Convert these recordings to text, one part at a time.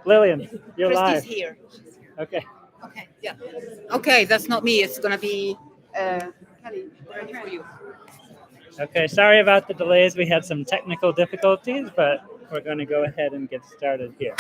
Lillian, you're Christy's live. here. Okay. Okay, yeah. Okay, that's not me. It's gonna be Kelly, ready for you. Okay, sorry about the delays. We had some technical difficulties, but we're going to go ahead and get started here.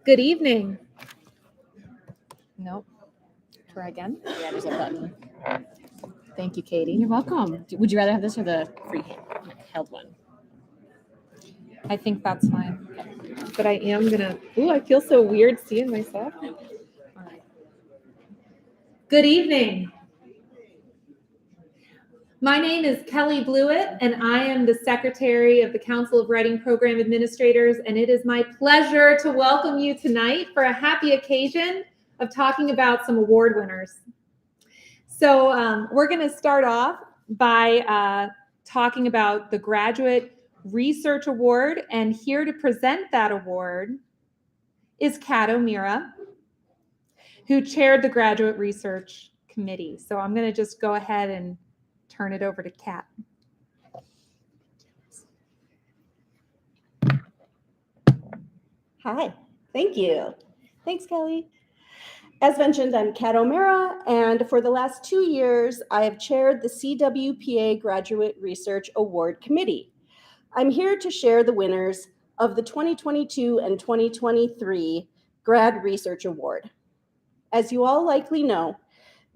Good evening. Nope. Try again. Yeah, there's a button. Thank you, Katie. You're welcome. Would you rather have this or the free held one? I think that's fine. But I am gonna. Ooh, I feel so weird seeing myself. All right. Good evening. My name is Kelly Blewett, and I am the Secretary of the Council of Writing Program Administrators, and it is my pleasure to welcome you tonight for a happy occasion of talking about some award winners. So we're going to start off by talking about the Graduate Research Award, and here to present that award is Kat O'Meara, who chaired the Graduate Research Committee. So I'm going to just go ahead and turn it over to Kat. Hi, thank you. Thanks, Kelly. As mentioned, I'm Kat O'Meara, and for the last 2 years, I have chaired the CWPA Graduate Research Award Committee. I'm here to share the winners of the 2022 and 2023 Grad Research Award. As you all likely know,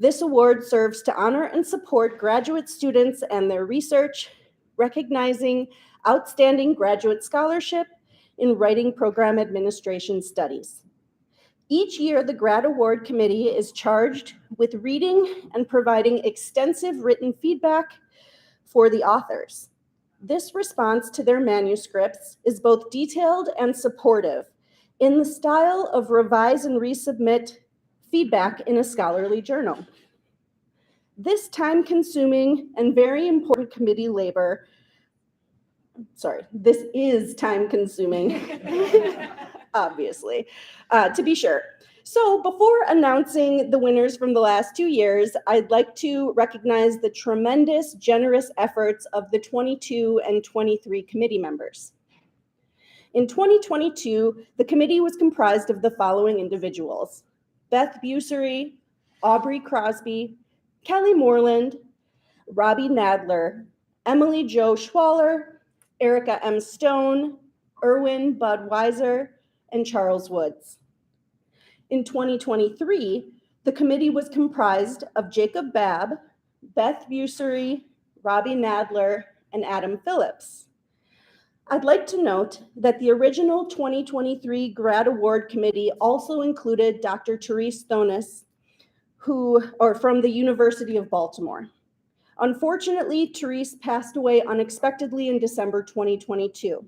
this award serves to honor and support graduate students and their research, recognizing outstanding graduate scholarship in writing program administration studies. Each year, the Grad Award Committee is charged with reading and providing extensive written feedback for the authors. This response to their manuscripts is both detailed and supportive in the style of revise and resubmit feedback in a scholarly journal. This time-consuming and very important committee labor, this is time-consuming, obviously, to be sure. So before announcing the winners from the last 2 years, I'd like to recognize the tremendous, generous efforts of the 22 and 23 committee members. In 2022, the committee was comprised of the following individuals: Beth Busery, Aubrey Crosby, Kelly Moreland, Robbie Nadler, Emily Jo Schwaller, Erica M. Stone, Erwin Budweiser, and Charles Woods. In 2023, the committee was comprised of Jacob Babb, Beth Busery, Robbie Nadler, and Adam Phillips. I'd like to note that the original 2023 Grad Award Committee also included Dr. Therese Thonis, from the University of Baltimore. Unfortunately, Therese passed away unexpectedly in December 2022.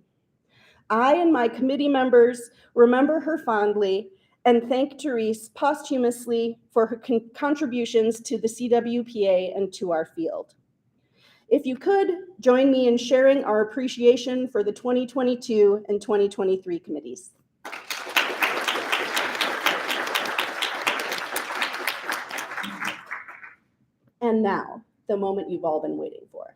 I and my committee members remember her fondly and thank Therese posthumously for her contributions to the CWPA and to our field. If you could, join me in sharing our appreciation for the 2022 and 2023 committees. And now, the moment you've all been waiting for.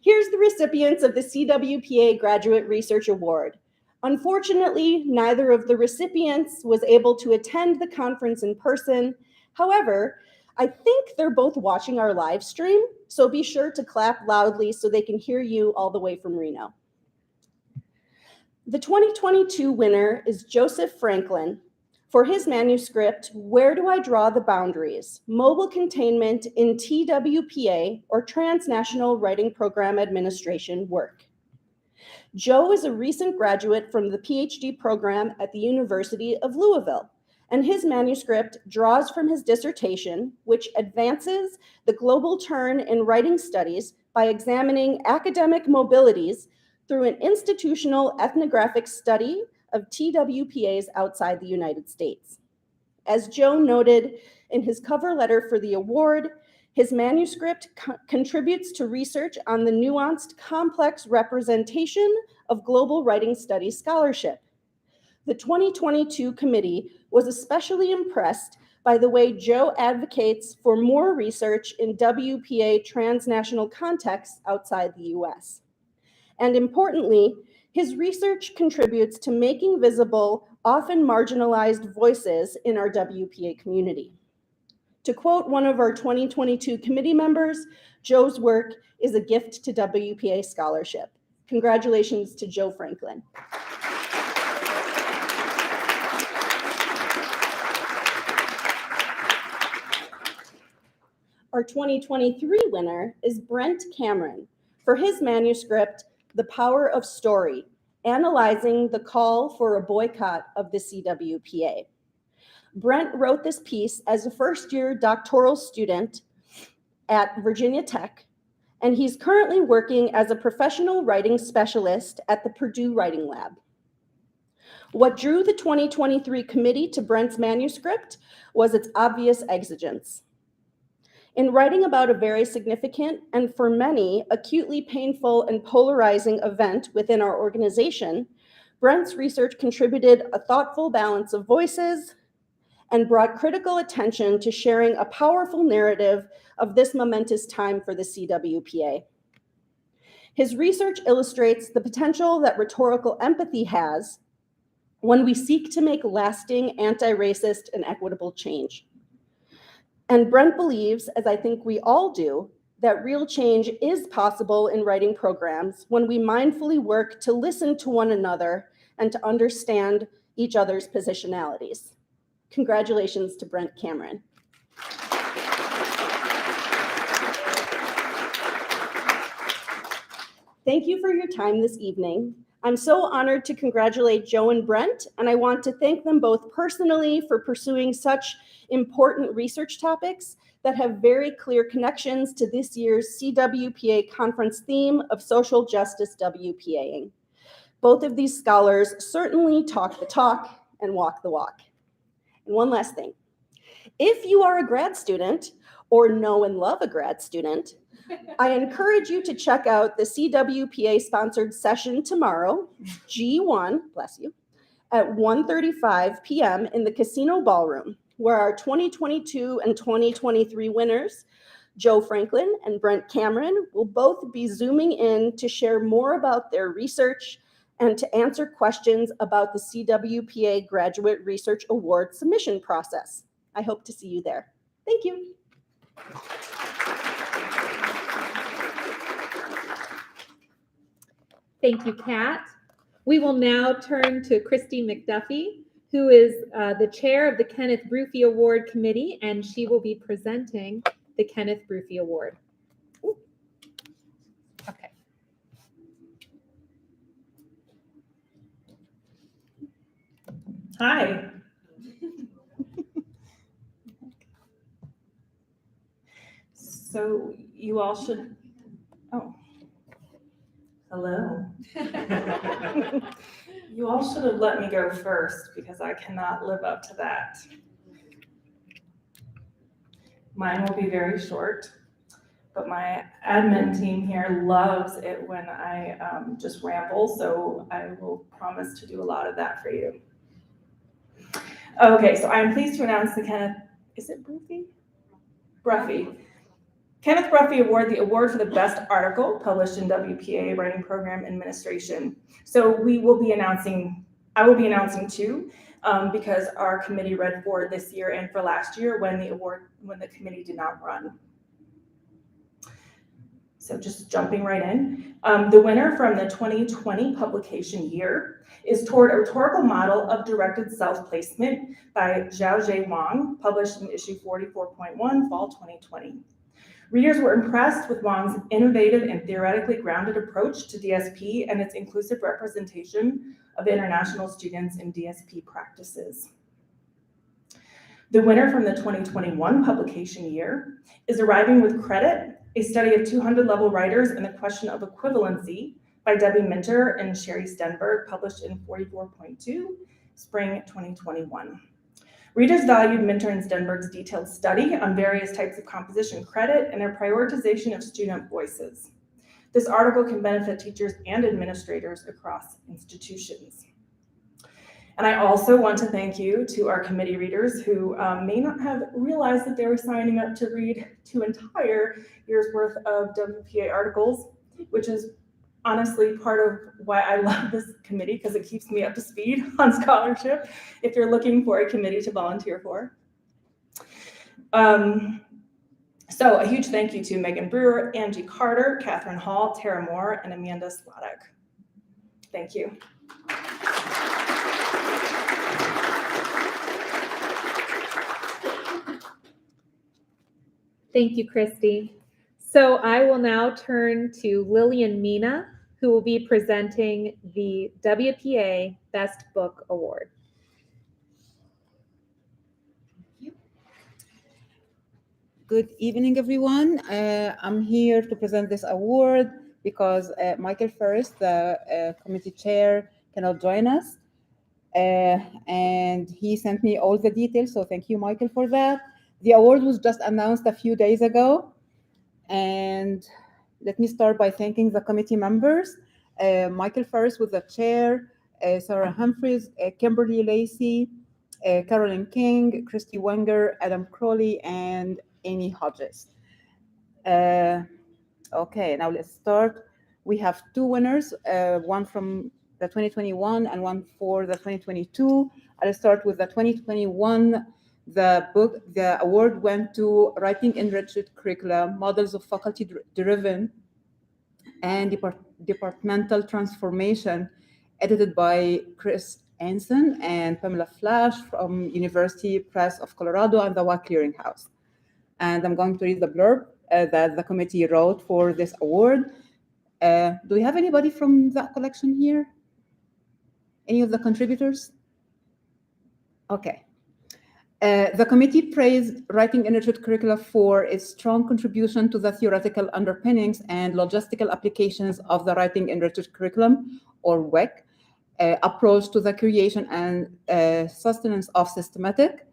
Here's the recipients of the CWPA Graduate Research Award. Unfortunately, neither of the recipients was able to attend the conference in person. However, I think they're both watching our live stream, so be sure to clap loudly so they can hear you all the way from Reno. The 2022 winner is Joseph Franklin for his manuscript, Where Do I Draw the Boundaries? Mobile Containment in TWPA, or Transnational Writing Program Administration Work. Joe is a recent graduate from the PhD program at the University of Louisville, and his manuscript draws from his dissertation, which advances the global turn in writing studies by examining academic mobilities through an institutional ethnographic study of TWPAs outside the United States. As Joe noted in his cover letter for the award, His manuscript contributes to research on the nuanced, complex representation of global writing studies scholarship. The 2022 committee was especially impressed by the way Joe advocates for more research in WPA transnational contexts outside the US. And importantly, his research contributes to making visible often marginalized voices in our WPA community. To quote one of our 2022 committee members, Joe's work is a gift to WPA scholarship. Congratulations to Joe Franklin. Our 2023 winner is Brent Cameron for his manuscript, The Power of Story, analyzing the call for a boycott of the CWPA. Brent wrote this piece as a first-year doctoral student at Virginia Tech, and he's currently working as a professional writing specialist at the Purdue Writing Lab. What drew the 2023 committee to Brent's manuscript was its obvious exigence. In writing about a very significant and for many acutely painful and polarizing event within our organization, Brent's research contributed a thoughtful balance of voices and brought critical attention to sharing a powerful narrative of this momentous time for the CWPA. His research illustrates the potential that rhetorical empathy has when we seek to make lasting anti-racist and equitable change. And Brent believes, as I think we all do, that real change is possible in writing programs when we mindfully work to listen to one another and to understand each other's positionalities. Congratulations to Brent Cameron. Thank you for your time this evening. I'm so honored to congratulate Joe and Brent, and I want to thank them both personally for pursuing such important research topics that have very clear connections to this year's CWPA conference theme of social justice WPAing. Both of these scholars certainly talk the talk and walk the walk. And one last thing, if you are a grad student or know and love a grad student, I encourage you to check out the CWPA-sponsored session tomorrow, G1, bless you, at 1:35 p.m. in the Casino Ballroom, where our 2022 and 2023 winners, Joe Franklin and Brent Cameron, will both be Zooming in to share more about their research and to answer questions about the CWPA Graduate Research Award submission process. I hope to see you there. Thank you. Thank you, Kat. We will now turn to Christy McDuffie, who is the chair of the Kenneth Brophy Award Committee, and she will be presenting the Kenneth Brophy Award. Ooh. Okay. Hi. So you all should, oh. Hello. You all should have let me go first because I cannot live up to that. Mine will be very short, but my admin team here loves it when I just ramble, so I will promise to do a lot of that for you. Okay, so I'm pleased to announce the Kenneth, is it Brophy? Brophy. Kenneth Brophy Award, the award for the best article published in WPA Writing Program Administration. So I will be announcing two because our committee read for this year and for last year when the committee did not run. So just jumping right in. The winner from the 2020 publication year is Toward a Rhetorical Model of Directed Self-Placement by Xiaojie Wang, published in issue 44.1, fall 2020. Readers were impressed with Wang's innovative and theoretically grounded approach to DSP and its inclusive representation of international students in DSP practices. The winner from the 2021 publication year is Arriving with Credit, a study of 200-level writers and the question of equivalency by Debbie Minter and Sherry Stenberg, published in 44.2, spring 2021. Readers valued Minter and Stenberg's detailed study on various types of composition credit and their prioritization of student voices. This article can benefit teachers and administrators across institutions. And I also want to thank you to our committee readers who may not have realized that they were signing up to read 2 entire years worth of WPA articles, which is honestly part of why I love this committee, because it keeps me up to speed on scholarship if you're looking for a committee to volunteer for. So a huge thank you to Megan Brewer, Angie Carter, Catherine Hall, Tara Moore, and Amanda Sladek. Thank you. Thank you, Christy. So I will now turn to Lillian Mina, who will be presenting the WPA Best Book Award. Good evening, everyone. I'm here to present this award because Michael Ferris, the committee chair, cannot join us. And he sent me all the details, so thank you, Michael, for that. The award was just announced a few days ago. And let me start by thanking the committee members. Michael Ferris was the chair, Sarah Humphreys, Kimberly Lacey, Carolyn King, Christy Wenger, Adam Crowley, and Amy Hodges. Okay, now let's start. We have 2 winners, one from the 2021 and one for the 2022. I'll start with the 2021. The award went to Writing Enriched Curricula, Models of Faculty-Driven and Departmental Transformation, edited by Chris Anson and Pamela Flash from University Press of Colorado and the WAC Clearinghouse. And I'm going to read the blurb that the committee wrote for this award. Do we have anybody from that collection here? Any of the contributors? Okay. The committee praised Writing Enriched Curricula for its strong contribution to the theoretical underpinnings and logistical applications of the Writing Enriched Curriculum, or WEC, approach to the creation and sustenance of systematic,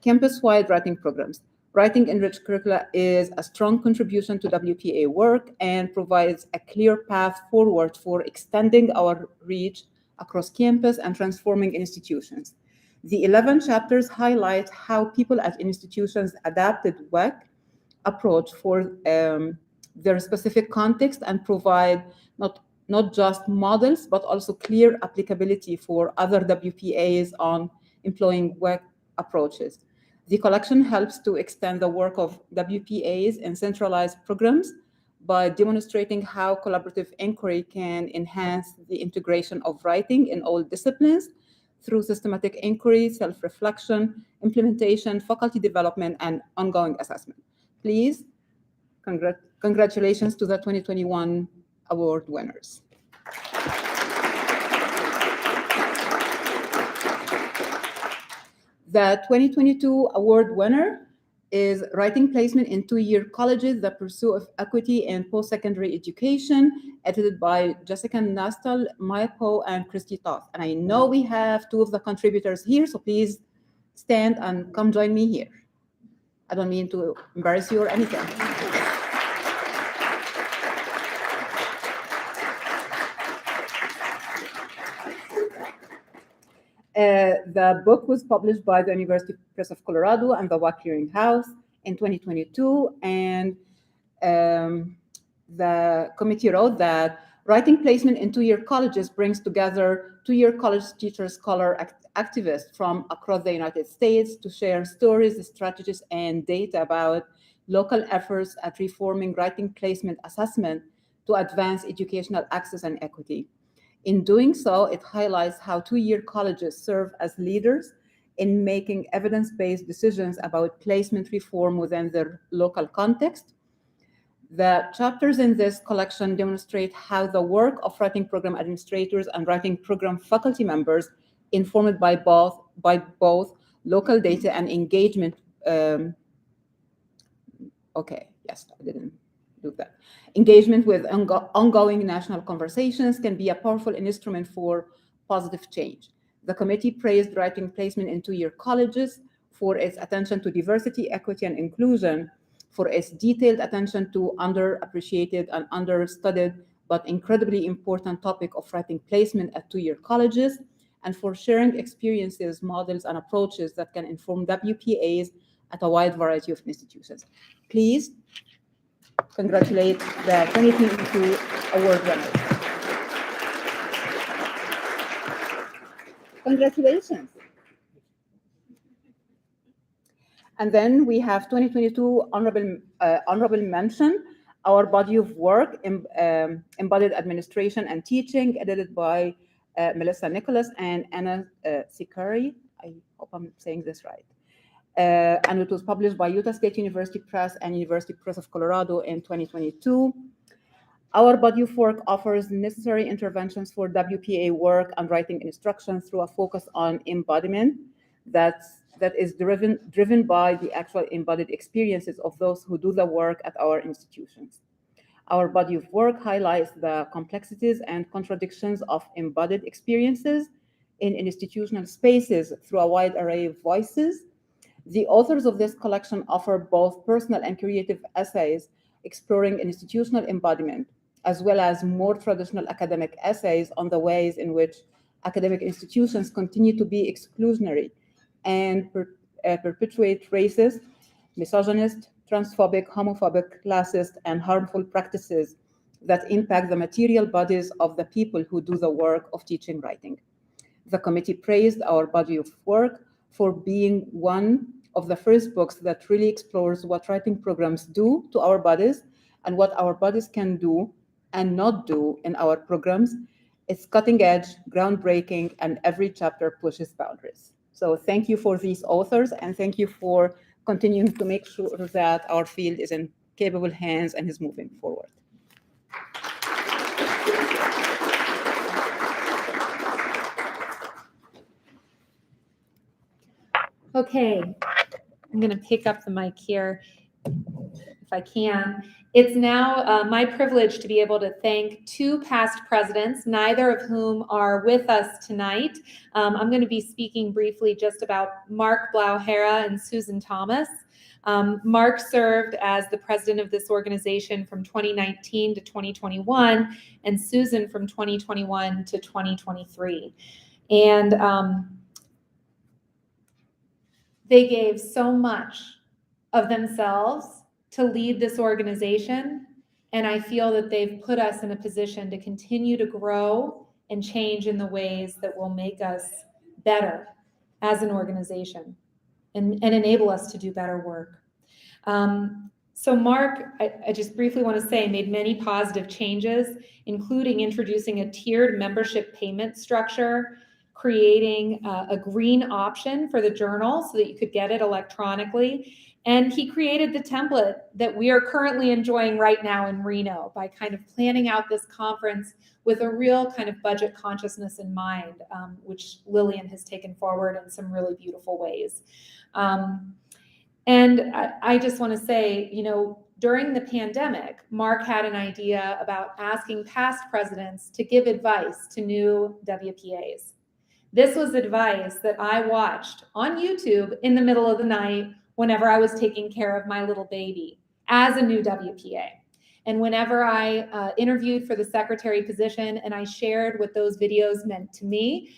campus-wide writing programs. Writing Enriched Curricula is a strong contribution to WPA work and provides a clear path forward for extending our reach across campus and transforming institutions. The 11 chapters highlight how people at institutions adapted WEC approach for their specific context and provide not just models, but also clear applicability for other WPAs on employing WEC approaches. The collection helps to extend the work of WPAs in centralized programs by demonstrating how collaborative inquiry can enhance the integration of writing in all disciplines through systematic inquiry, self-reflection, implementation, faculty development, and ongoing assessment. Please, congratulations to the 2021 award winners. The 2022 award winner is Writing Placement in 2-Year Colleges, the Pursuit of Equity in Post-Secondary Education, edited by Jessica Nastal, Maya Poe, and Christy Toth. And I know we have 2 of the contributors here, so please stand and come join me here. I don't mean to embarrass you or anything. The book was published by the University Press of Colorado and the WAC Clearinghouse in 2022, and the committee wrote that Writing Placement in 2-Year Colleges brings together 2-year college teachers, scholar activists from across the United States to share stories, strategies, and data about local efforts at reforming writing placement assessment to advance educational access and equity. In doing so, it highlights how 2-year colleges serve as leaders in making evidence-based decisions about placement reform within their local context. The chapters in this collection demonstrate how the work of writing program administrators and writing program faculty members, informed by both local data and engagement. Engagement with ongoing national conversations can be a powerful instrument for positive change. The committee praised Writing Placement in 2-Year Colleges for its attention to diversity, equity, and inclusion, for its detailed attention to underappreciated and understudied but incredibly important topic of writing placement at two-year colleges, and for sharing experiences, models, and approaches that can inform WPAs at a wide variety of institutions. Please congratulate the 2022 award winners. Congratulations. And then we have 2022 honorable mention, our body of work, Embodied Administration and Teaching, edited by Melissa Nicholas and Anna Sikari. I hope I'm saying this right. And it was published by Utah State University Press and University Press of Colorado in 2022. Our body of work offers necessary interventions for WPA work and writing instruction through a focus on embodiment that is driven by the actual embodied experiences of those who do the work at our institutions. Our body of work highlights the complexities and contradictions of embodied experiences in institutional spaces through a wide array of voices. The authors of this collection offer both personal and creative essays exploring institutional embodiment, as well as more traditional academic essays on the ways in which academic institutions continue to be exclusionary and perpetuate racist, misogynist, transphobic, homophobic, classist, and harmful practices that impact the material bodies of the people who do the work of teaching writing. The committee praised our body of work for being one of the first books that really explores what writing programs do to our bodies and what our bodies can do and not do in our programs. It's cutting edge, groundbreaking, and every chapter pushes boundaries. So thank you for these authors, and thank you for continuing to make sure that our field is in capable hands and is moving forward. Okay, I'm going to pick up the mic here if I can. It's now my privilege to be able to thank two past presidents, neither of whom are with us tonight. I'm going to be speaking briefly just about Mark Blauhera and Susan Thomas. Mark served as the president of this organization from 2019 to 2021, and Susan from 2021 to 2023. And they gave so much of themselves to lead this organization, and I feel that they've put us in a position to continue to grow and change in the ways that will make us better as an organization and enable us to do better work. So Mark, I just briefly want to say, made many positive changes, including introducing a tiered membership payment structure, creating a green option for the journal so that you could get it electronically. And he created the template that we are currently enjoying right now in Reno by kind of planning out this conference with a real kind of budget consciousness in mind, which Lillian has taken forward in some really beautiful ways. And I just want to say, you know, during the pandemic, Mark had an idea about asking past presidents to give advice to new WPAs. This was advice that I watched on YouTube in the middle of the night whenever I was taking care of my little baby as a new WPA. And whenever I interviewed for the secretary position and I shared what those videos meant to me,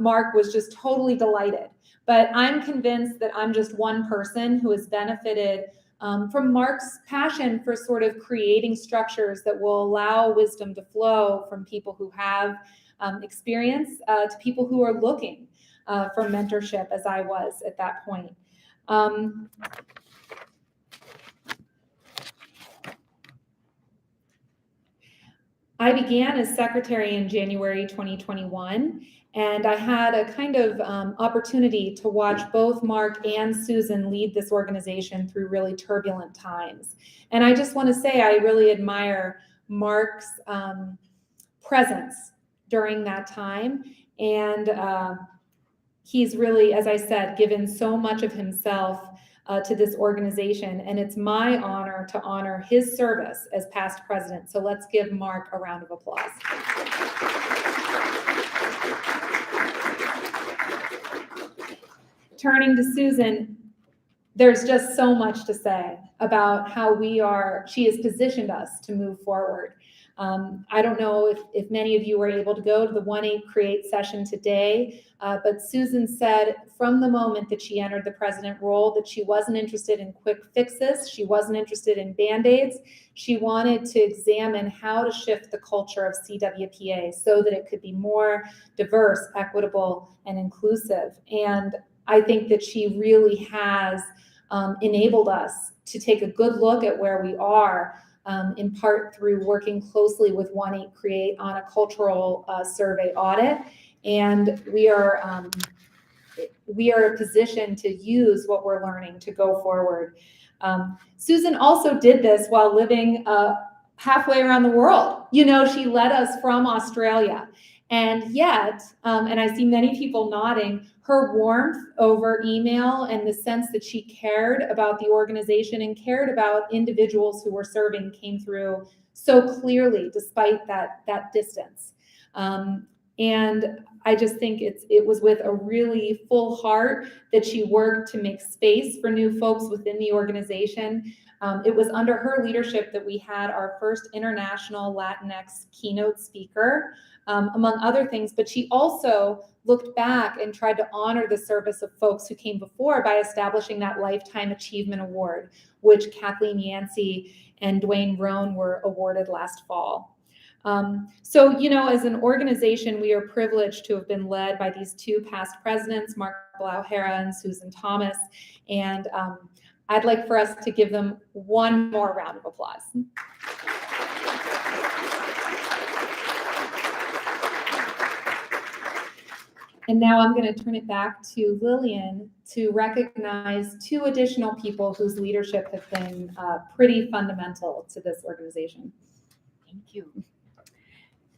Mark was just totally delighted. But I'm convinced that I'm just one person who has benefited from Mark's passion for sort of creating structures that will allow wisdom to flow from people who have experience to people who are looking for mentorship, as I was at that point. I began as secretary in January 2021, and I had a kind of opportunity to watch both Mark and Susan lead this organization through really turbulent times. And I just want to say I really admire Mark's presence during that time. And he's really, as I said, given so much of himself to this organization, and it's my honor to honor his service as past president. So let's give Mark a round of applause. turning to Susan, there's just so much to say about how she has positioned us to move forward. I don't know if many of you were able to go to the 1-8 Create session today, but Susan said from the moment that she entered the president role that she wasn't interested in quick fixes. She wasn't interested in Band-Aids. She wanted to examine how to shift the culture of CWPA so that it could be more diverse, equitable, and inclusive. And I think that she really has enabled us to take a good look at where we are, in part through working closely with 1-8 Create on a cultural survey audit. And we are positioned to use what we're learning to go forward. Susan also did this while living halfway around the world. You know, she led us from Australia. And yet, and I see many people nodding, her warmth over email and the sense that she cared about the organization and cared about individuals who were serving came through so clearly despite that distance. And I just think it was with a really full heart that she worked to make space for new folks within the organization. It was under her leadership that we had our first international Latinx keynote speaker, among other things, but she also looked back and tried to honor the service of folks who came before by establishing that Lifetime Achievement Award, which Kathleen Yancey and Dwayne Roan were awarded last fall. So, you know, as an organization, we are privileged to have been led by these two past presidents, Mark Blauhera and Susan Thomas, and I'd like for us to give them one more round of applause. And now I'm going to turn it back to Lillian to recognize two additional people whose leadership has been pretty fundamental to this organization. Thank you.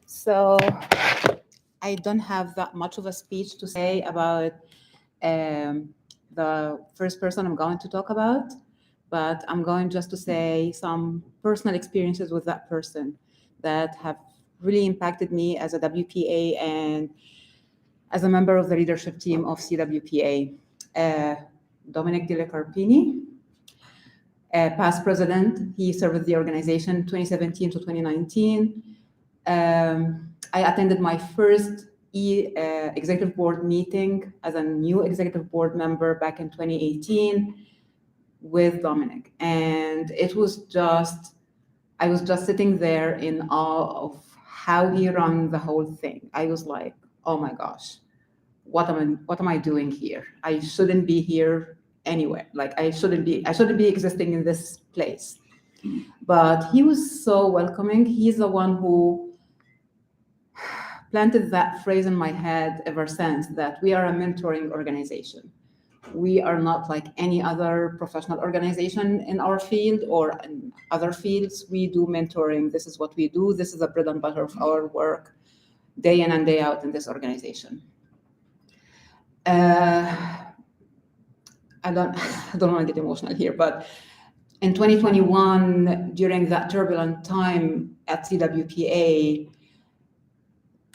So I don't have that much of a speech to say about the first person I'm going to talk about, but I'm going just to say some personal experiences with that person that have really impacted me as a WPA and as a member of the leadership team of CWPA. Dominic De La Carpini, past president, he served the organization 2017 to 2019. I attended my first executive board meeting as a new executive board member back in 2018 with Dominic. And it was just, I was just sitting there in awe of how he ran the whole thing. I was like, oh my gosh, what am I doing here? I shouldn't be here anyway. Like I shouldn't be existing in this place. But he was so welcoming. He's the one who planted that phrase in my head ever since, that we are a mentoring organization. We are not like any other professional organization in our field or in other fields. We do mentoring. This is what we do. This is the bread and butter of our work day in and day out in this organization. I don't want to get emotional here, but in 2021, during that turbulent time at CWPA,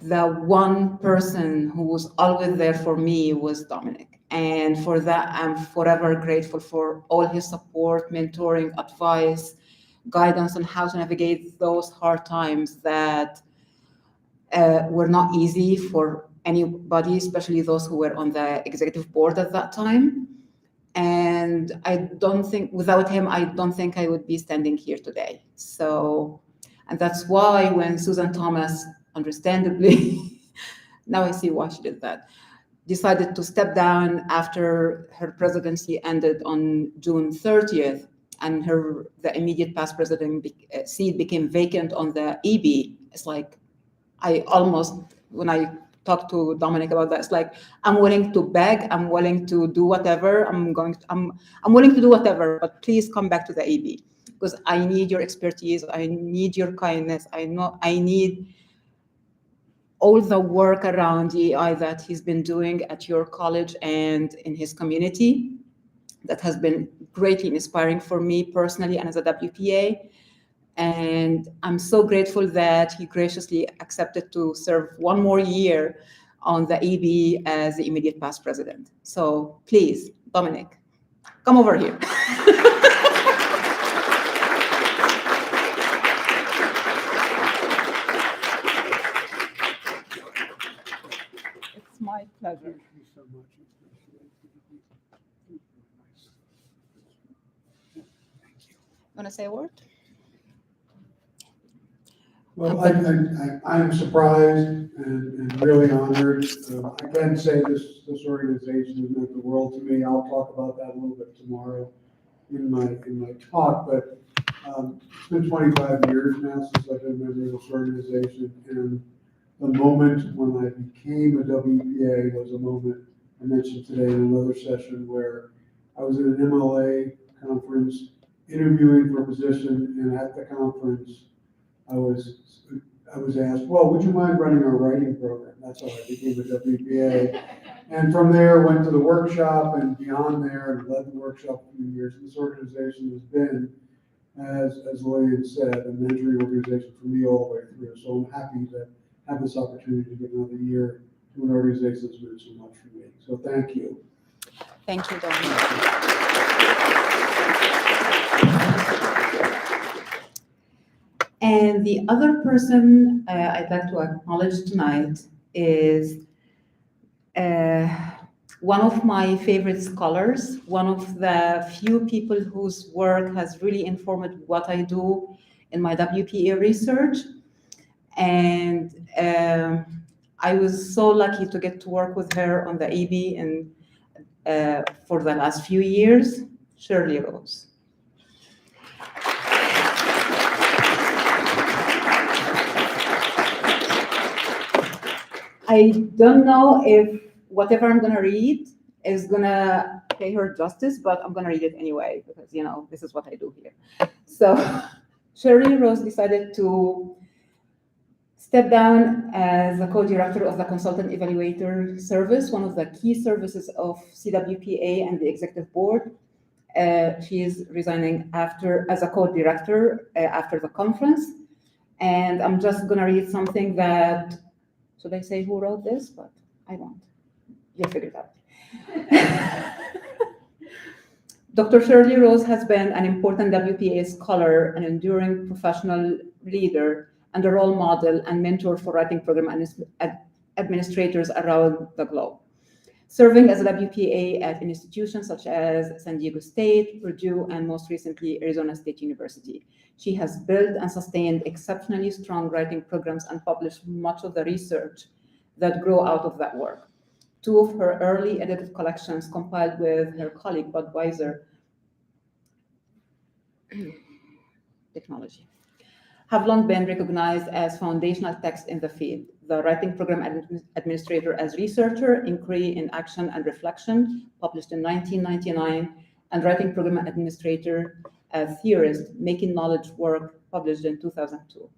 the one person who was always there for me was Dominic. And for that, I'm forever grateful for all his support, mentoring, advice, guidance on how to navigate those hard times that were not easy for anybody, especially those who were on the executive board at that time. And I don't think, without him, I don't think I would be standing here today. So, and that's why when Susan Thomas, understandably, now I see why she did that, decided to step down after her presidency ended on June 30th, and the immediate past president seat became vacant on the EB. It's like, I almost, when I talked to Dominic about that, it's like, I'm willing to beg, I'm willing to do whatever, I'm willing to do whatever, but please come back to the EB, because I need your expertise, I need your kindness, I need all the work around EI that he's been doing at your college and in his community. That has been greatly inspiring for me personally and as a WPA. And I'm so grateful that he graciously accepted to serve one more year on the EB as the immediate past president. So please, Dominic, come over here. It's my pleasure. Want to say a word? Well, I'm surprised and really honored. I can say this organization has meant the world to me. I'll talk about that a little bit tomorrow in my talk. But it's been 25 years now since I've been a member of this organization, and the moment when I became a WPA was a moment I mentioned today in another session where I was at an MLA conference interviewing for a position, and at the conference I was asked, well, would you mind running our writing program? That's how I became a WPA. And from there, went to the workshop and beyond there and led the workshop for a few years. This organization has been, as Lillian said, a mentoring organization for me all the way through. So I'm happy to have this opportunity to give another year to an organization that's meant so much for me. So thank you. Thank you, Dominic. And the other person I'd like to acknowledge tonight is one of my favorite scholars, one of the few people whose work has really informed what I do in my WPA research. And I was so lucky to get to work with her on the EB and for the last few years, Shirley Rose. I don't know if whatever I'm gonna read is gonna pay her justice, but I'm gonna read it anyway because, you know, this is what I do here. So Shirley Rose decided to step down as a co-director of the Consultant Evaluator Service, one of the key services of CWPA and the Executive Board. She is resigning as a co-director after the conference. And I'm just gonna read something that, should I say who wrote this? But I won't. You'll figure it out. Dr. Shirley Rose has been an important WPA scholar, an enduring professional leader, and a role model and mentor for writing program administrators around the globe. Serving as a WPA at institutions such as San Diego State, Purdue, and most recently, Arizona State University. She has built and sustained exceptionally strong writing programs and published much of the research that grow out of that work. Two of her early edited collections, compiled with her colleague Bud Weiser, technology, have long been recognized as foundational texts in the field. The Writing Program Administrator as Researcher, Inquiry in Action and Reflection, published in 1999, and Writing Program Administrator as Theorist, Making Knowledge Work, published in 2002.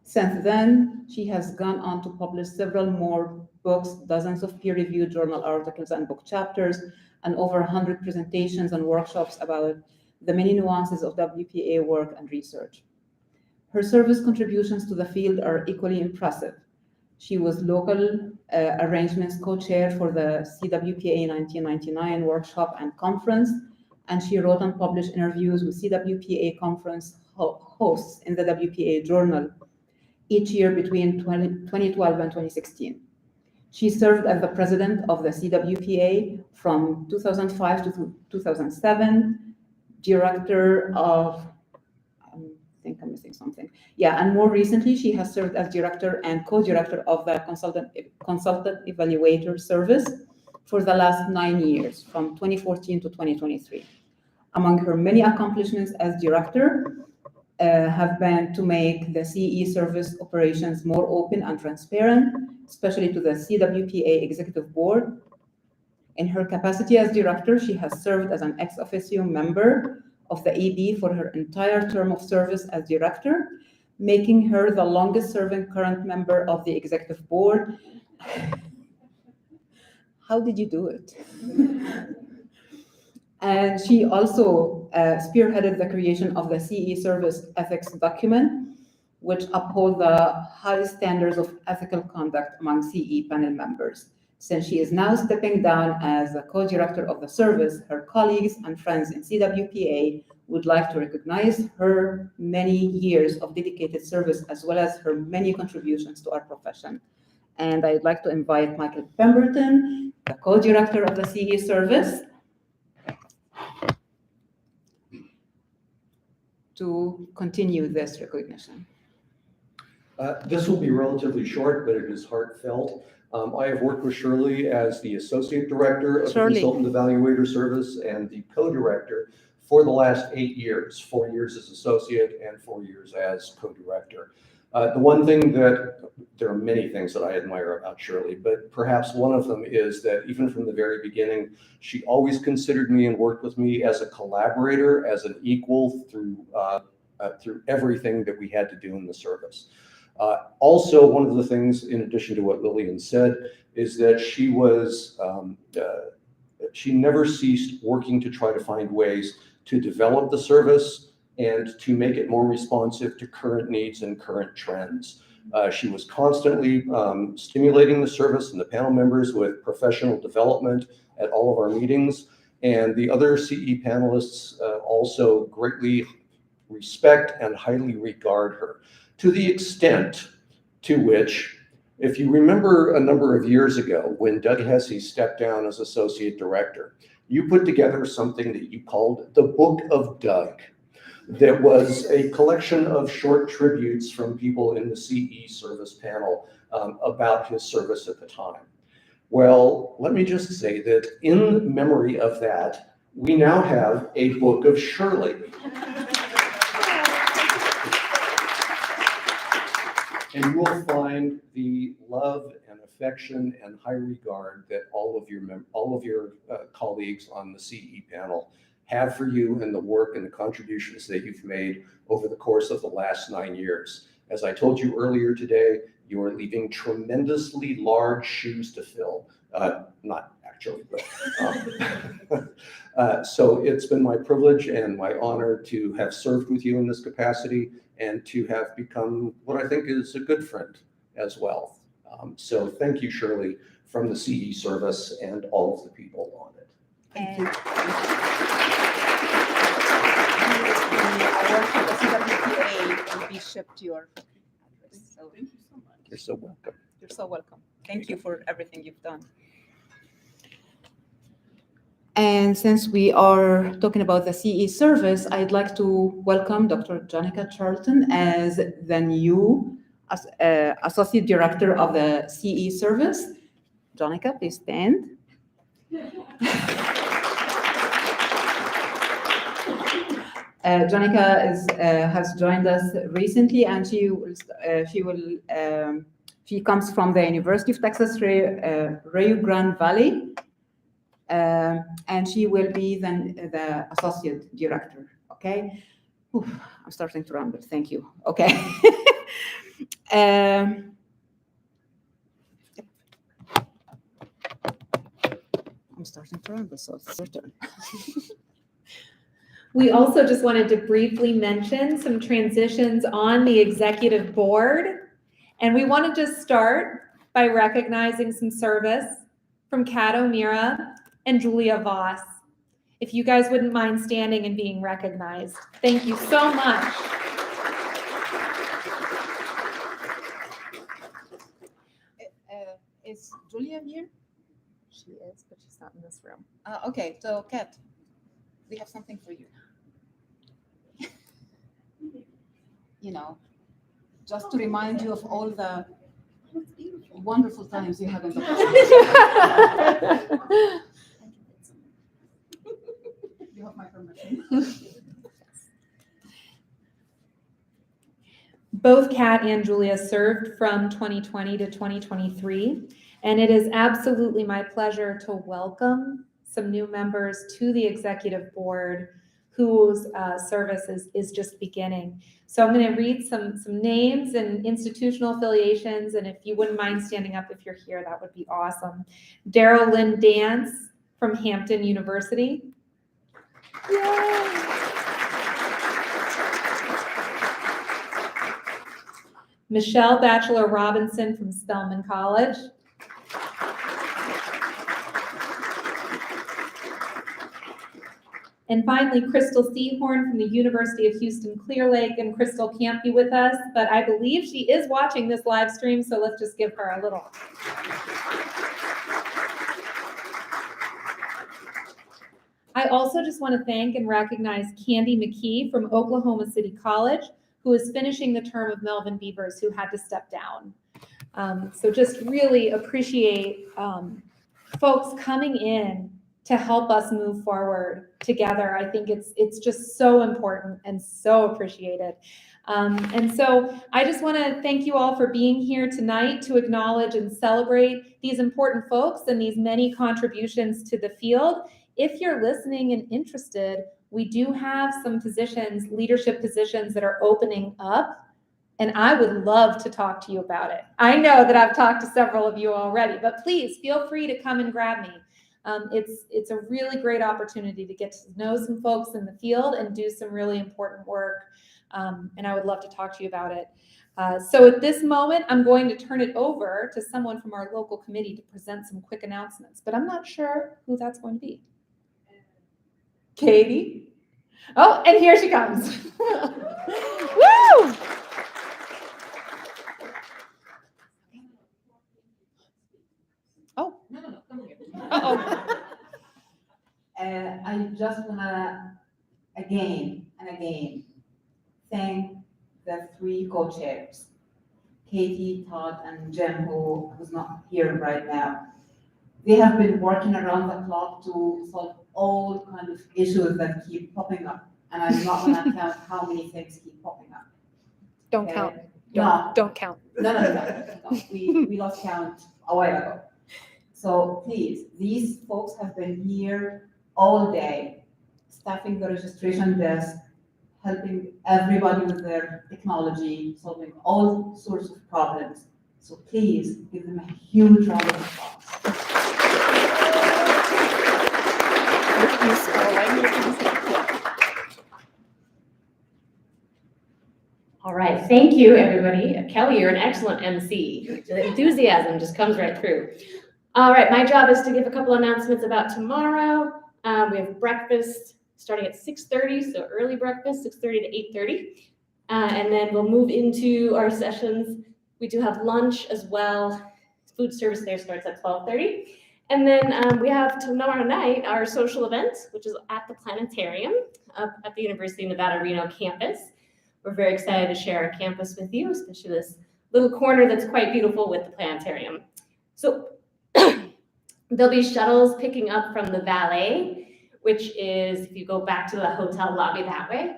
Since then, she has gone on to publish several more books, dozens of peer-reviewed journal articles and book chapters, and over 100 presentations and workshops about the many nuances of WPA work and research. Her service contributions to the field are equally impressive. She was local arrangements co-chair for the CWPA 1999 workshop and conference, and she wrote and published interviews with CWPA conference hosts in the WPA journal each year between 2012 and 2016. She served as the president of the CWPA from 2005 to 2007, director of, I think I'm missing something. Yeah, and more recently, she has served as director and co-director of the Consultant Evaluator Service for the last 9 years, from 2014 to 2023. Among her many accomplishments as director have been to make the CE service operations more open and transparent, especially to the CWPA Executive Board. In her capacity as director, she has served as an ex officio member of the EB for her entire term of service as director, making her the longest serving current member of the Executive Board. How did you do it? And she also spearheaded the creation of the CE service ethics document, which uphold the high standards of ethical conduct among CE panel members. Since she is now stepping down as the co-director of the service, her colleagues and friends in CWPA would like to recognize her many years of dedicated service as well as her many contributions to our profession. And I'd like to invite Michael Pemberton, the co-director of the CE service, to continue this recognition. This will be relatively short, but it is heartfelt. I have worked with Shirley as the Associate Director of the Consultant Evaluator Service and the Co-Director for the last 8 years, 4 years as Associate and 4 years as Co-Director. The one thing there are many things that I admire about Shirley, but perhaps one of them is that even from the very beginning, she always considered me and worked with me as a collaborator, as an equal through everything that we had to do in the service. Also, one of the things, in addition to what Lillian said, is that she never ceased working to try to find ways to develop the service and to make it more responsive to current needs and current trends. She was constantly stimulating the service and the panel members with professional development at all of our meetings. And the other CE panelists also greatly respect and highly regard her, to the extent to which, if you remember a number of years ago when Doug Hesse stepped down as Associate Director, you put together something that you called the Book of Doug. That was a collection of short tributes from people in the CE service panel about his service at the time. Well, let me just say that in memory of that, we now have a Book of Shirley. And you will find the love and affection and high regard that all of your colleagues on the CE panel have for you and the work and the contributions that you've made over the course of the last 9 years. As I told you earlier today, you are leaving tremendously large shoes to fill. Not actually, but so it's been my privilege and my honor to have served with you in this capacity and to have become what I think is a good friend as well. So thank you, Shirley, from the CE service and all of the people on it. Thank you. I work at the CWPA will be shipped to your address. So thank you so much. You're so welcome. You're so welcome. Thank you for everything you've done. And since we are talking about the CE service, I'd like to welcome Dr. Jonica Charlton as the new Associate Director of the CE service. Jonica, please stand. Jonica has joined us recently, and she comes from the University of Texas, Rio Grande Valley. And she will be then the Associate Director, okay? Oof, I'm starting to ramble, thank you, okay. I'm starting to ramble, so it's your turn. We also just wanted to briefly mention some transitions on the executive board. And we want to just start by recognizing some service from Kat O'Meara and Julia Voss. If you guys wouldn't mind standing and being recognized. Thank you so much. Is Julia here? She is, but she's not in this room. Okay, so Kat, we have something for you. You know, just to remind you of all the wonderful times you had in the past. You have my permission. Both Kat and Julia served from 2020 to 2023, and it is absolutely my pleasure to welcome some new members to the executive board whose service is just beginning. So I'm going to read some names and institutional affiliations, and if you wouldn't mind standing up if you're here, that would be awesome. Daryl Lynn Dance from Hampton University. Yay. Michelle Batchelor Robinson from Spelman College. And finally, Crystal Seahorn from the University of Houston Clear Lake. And Crystal can't be with us, but I believe she is watching this live stream, so let's just give her a little. I also just want to thank and recognize Candy McKee from Oklahoma City College, who is finishing the term of Melvin Beavers, who had to step down. So just really appreciate folks coming in to help us move forward together. I think it's just so important and so appreciated. And so I just want to thank you all for being here tonight to acknowledge and celebrate these important folks and these many contributions to the field. If you're listening and interested, we do have some positions, leadership positions that are opening up, and I would love to talk to you about it. I know that I've talked to several of you already, but please feel free to come and grab me. It's a really great opportunity to get to know some folks in the field and do some really important work, and I would love to talk to you about it. So at this moment, I'm going to turn it over to someone from our local committee to present some quick announcements, but I'm not sure who that's going to be. Katie? Oh, and here she comes. Woo! Oh. No, come here. Uh-oh. I just wanna again and again thank the three co-chairs, Katie, Todd, and Jim, who's not here right now. They have been working around the clock to solve all kinds of issues that keep popping up, and I'm not gonna count how many things keep popping up. Don't Okay? count. No. Don't count. No. We lost count a while ago. So please, these folks have been here all day, staffing the registration desk, helping everybody with their technology, solving all sorts of problems. So please give them a huge round of applause. All right, thank you, everybody. Kelly, you're an excellent MC. The enthusiasm just comes right through. All right, my job is to give a couple announcements about tomorrow. We have breakfast starting at 6:30, so early breakfast, 6:30 to 8:30. And then we'll move into our sessions. We do have lunch as well. Food service there starts at 12:30. And then we have tomorrow night our social event, which is at the planetarium up at the University of Nevada, Reno campus. We're very excited to share our campus with you, especially this little corner that's quite beautiful with the planetarium. So there'll be shuttles picking up from the valet, which is, if you go back to the hotel lobby that way,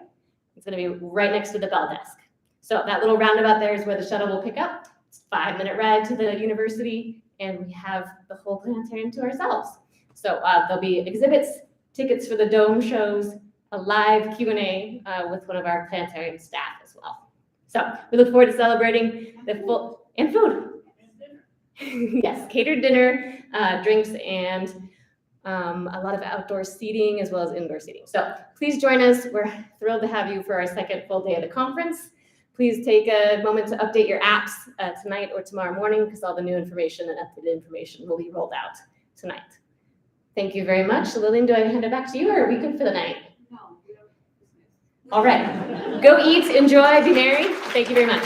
it's gonna be right next to the bell desk. So that little roundabout there is where the shuttle will pick up. It's a 5-minute ride to the university, and we have the whole planetarium to ourselves. So there'll be exhibits, tickets for the dome shows, a live Q&A with one of our planetarium staff as well. So we look forward to celebrating the full, and food. Yes, catered dinner, drinks, and a lot of outdoor seating as well as indoor seating. So please join us. We're thrilled to have you for our second full day of the conference. Please take a moment to update your apps tonight or tomorrow morning, because all the new information and updated information will be rolled out tonight. Thank you very much. Lillian, do I hand it back to you, or are we good for the night? No, All right, go eat, enjoy, be merry. Thank you very much.